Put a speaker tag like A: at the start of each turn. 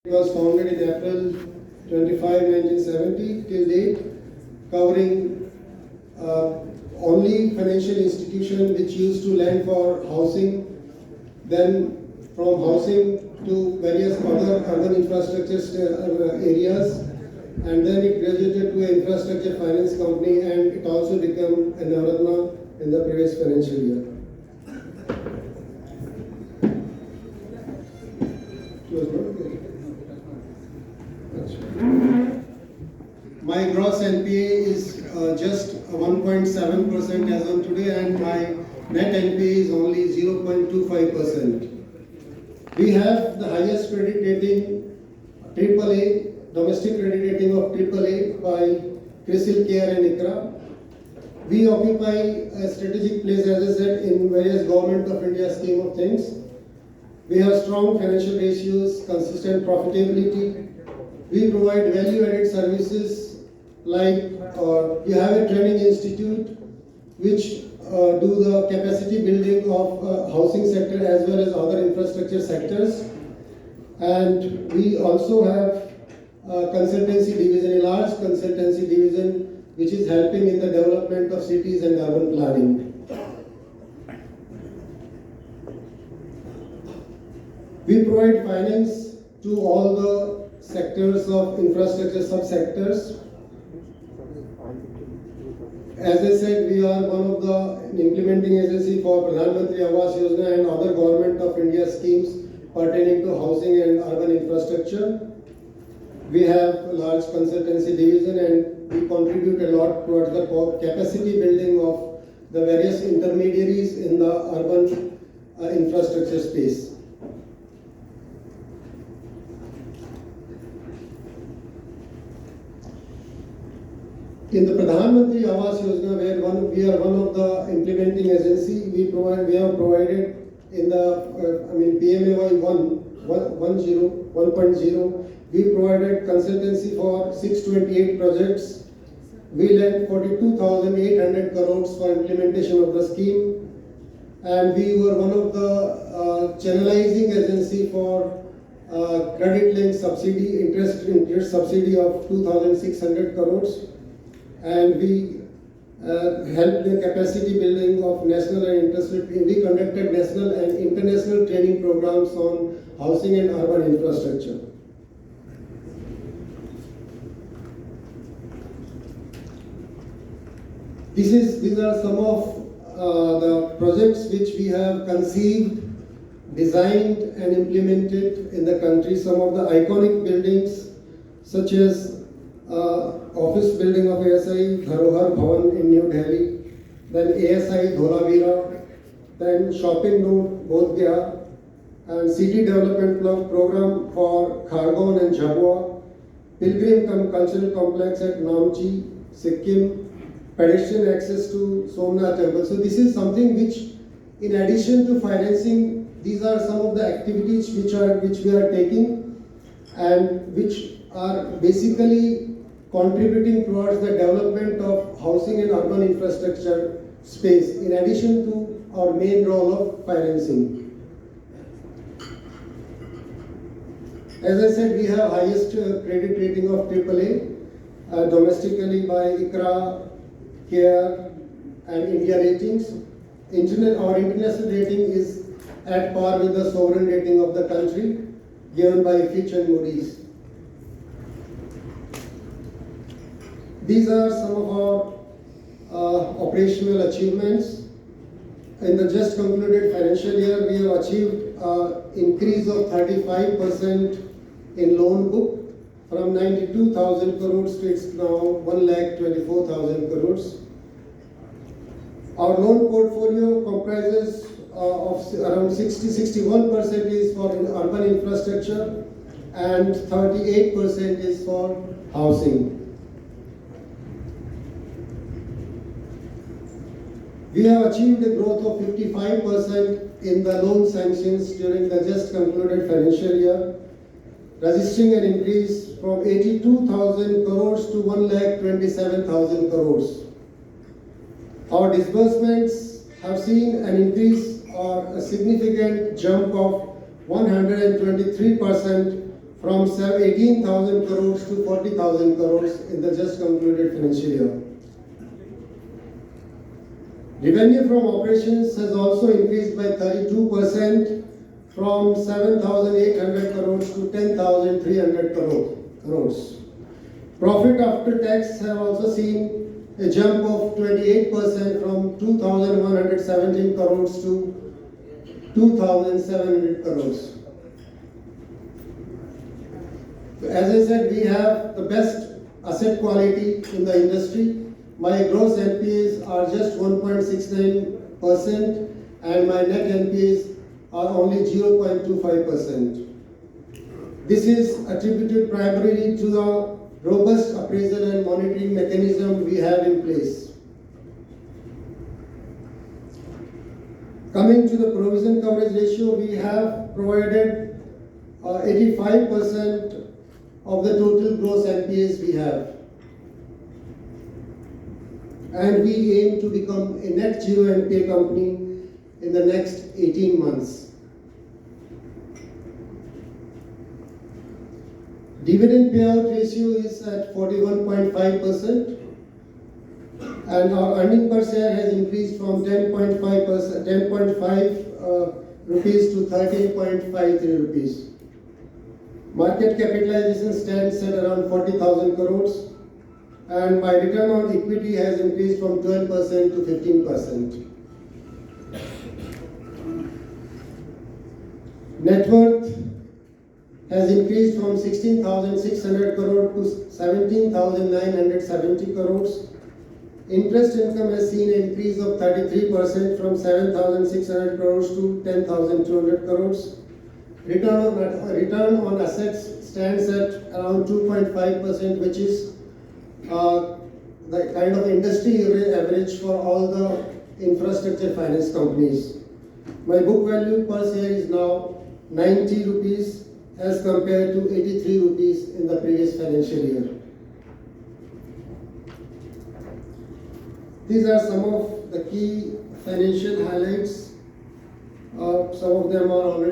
A: It was founded in April 25, 1970 till date, covering only financial institution which used to lend for housing, then from housing to various other urban infrastructure areas, and then it graduated to an infrastructure finance company, and it also became a Navratna in the previous financial year. My gross NPA is just 1.7% as on today, and my net NPA is only 0.25%. We have the highest credit rating, AAA, domestic credit rating of AAA by CRISIL Care and ICRA. We occupy a strategic place, as I said, in various Government of India scheme of things. We have strong financial ratios, consistent profitability. We provide value-added services like you have a training institute which do the capacity building of housing sector as well as other infrastructure sectors. And we also have a consultancy division, a large consultancy division which is helping in the development of cities and urban planning. We provide finance to all the sectors of infrastructure subsectors. As I said, we are one of the implementing agency for Pradhan Mantri Awas Yojana and other Government of India schemes pertaining to housing and urban infrastructure. We have a large consultancy division, and we contribute a lot towards the capacity building of the various intermediaries in the urban infrastructure space. In the Pradhan Mantri Awas Yojana, where we are one of the implementing agency, we have provided in the PMAY 1.0, we provided consultancy for 628 projects. We lent 42,800 crores for implementation of the scheme, and we were one of the channelizing agency for credit linked subsidy, interest subsidy of 2,600 crores. And we helped the capacity building of national and international. We conducted national and international training programs on housing and urban infrastructure. These are some of the projects which we have conceived, designed and implemented in the country. Some of the iconic buildings such as office building of ASI Dharohar Bhavan in New Delhi, then ASI Dholavira, then shopping node Bodh Gaya, and city development program for Khargone and Jhabua, Pilgrim Cultural Complex at Namchi, Sikkim, pedestrian access to Somnath Temple. So this is something which, in addition to financing, these are some of the activities which we are taking and which are basically contributing towards the development of housing and urban infrastructure space, in addition to our main role of financing. As I said, we have highest credit rating of AAA domestically by ICRA, CARE and India Ratings. Our international rating is at par with the sovereign rating of the country given by Fitch and Moody's. These are some of our operational achievements. In the just concluded financial year, we have achieved increase of 35% in loan book from 92,000 crores to it's now 1,24,000 crores. Our loan portfolio comprises of around 61% is for urban infrastructure and 38% is for housing. We have achieved a growth of 55% in the loan sanctions during the just concluded financial year, registering an increase from 82,000 crores to 1,27,000 crores. Our disbursements have seen an increase or a significant jump of 123% from 18,000 crores to 40,000 crores in the just concluded financial year. Revenue from operations has also increased by 32% from 7,800 crores to 10,300 crores. Profit after tax have also seen a jump of 28% from 2,117 crores to 2,700 crores. As I said, we have the best asset quality in the industry. My gross NPAs are just 1.69% and my net NPAs are only 0.25%. This is attributed primarily to the robust appraisal and monitoring mechanism we have in place. Coming to the provision coverage ratio, we have provided 85% of the total gross NPAs we have. And we aim to become a net zero NPA company in the next 18 months. Dividend payout ratio is at 41.5%, and our earning per share has increased from 10.5 rupees to 13.53 rupees. Market capitalization stands at around 40,000 crores, and my return on equity has increased from 12% to 15%. Net worth has increased from 16,600 crore to 17,970 crores. Interest income has seen an increase of 33% from 7,600 crores to 10,200 crores. Return on assets stands at around 2.5%, which is the kind of industry average for all the infrastructure finance companies. My book value per share is now 90 rupees as compared to 83 rupees in the previous financial year. These are some of the key financial highlights. Some of them are already